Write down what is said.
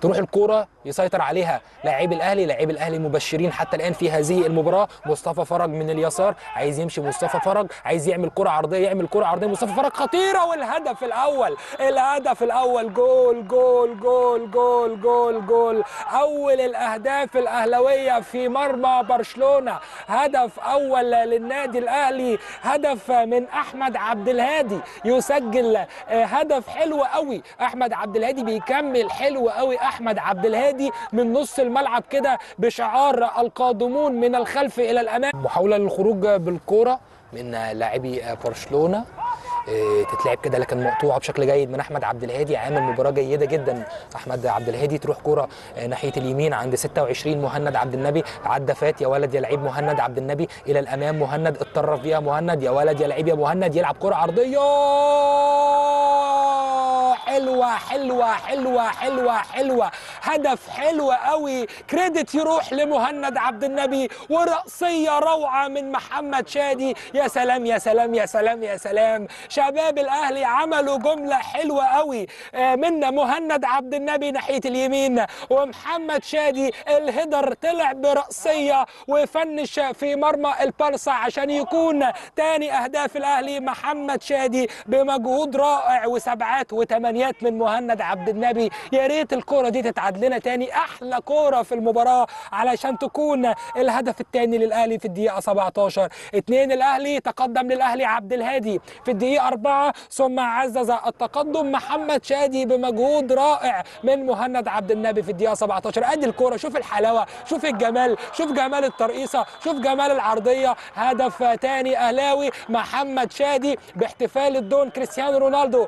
تروح الكوره يسيطر عليها لاعبي الاهلي. لاعبي الاهلي مبشرين حتى الان في هذه المباراه. مصطفى فرج من اليسار عايز يمشي، مصطفى فرج عايز يعمل كره عرضيه، يعمل كره عرضيه مصطفى فرج خطيره، والهدف الاول. الهدف الاول جول جول جول جول جول جول. اول الاهداف الاهلاويه في مرمى برشلونه. هدف اول للنادي الاهلي، هدف من احمد عبد الهادي يسجل هدف حلو قوي. احمد عبد الهادي بيكمل حلو قوي. احمد عبد الهادي من نص الملعب كده بشعار القادمون من الخلف الى الامام. محاوله للخروج بالكوره من لاعبي برشلونه، تتلعب كده لكن مقطوعه بشكل جيد من احمد عبد الهادي. عامل مباراه جيده جدا احمد عبد الهادي. تروح كوره ناحيه اليمين عند 26 مهند عبد النبي، عدى فات يا ولد يا لعيب مهند عبد النبي الى الامام. مهند اتطرف فيها مهند، يا ولد يا لعيب يا مهند، يلعب كره عرضيه حلوه حلوه حلوه حلوه حلوه. هدف حلو قوي. كريدت يروح لمهند عبد النبي، ورأسيه روعه من محمد شادي. يا سلام يا سلام يا سلام يا سلام. شباب الاهلي عملوا جمله حلوه قوي من مهند عبد النبي ناحيه اليمين، ومحمد شادي الهيدر طلع برأسيه وفنش في مرمى البارسا عشان يكون تاني اهداف الاهلي. محمد شادي بمجهود رائع وسبعات وثمانيات من مهند عبد النبي. يا ريت الكوره دي تتعاد لنا تاني، احلى كوره في المباراه علشان تكون الهدف الثاني للاهلي في الدقيقه 17. 2 الاهلي تقدم للاهلي عبد الهادي في الدقيقه 4، ثم عزز التقدم محمد شادي بمجهود رائع من مهند عبد النبي في الدقيقه 17. ادي الكوره، شوف الحلاوه، شوف الجمال، شوف جمال الترقيصه، شوف جمال العرضيه. هدف ثاني اهلاوي. محمد شادي باحتفال الدون كريستيانو رونالدو.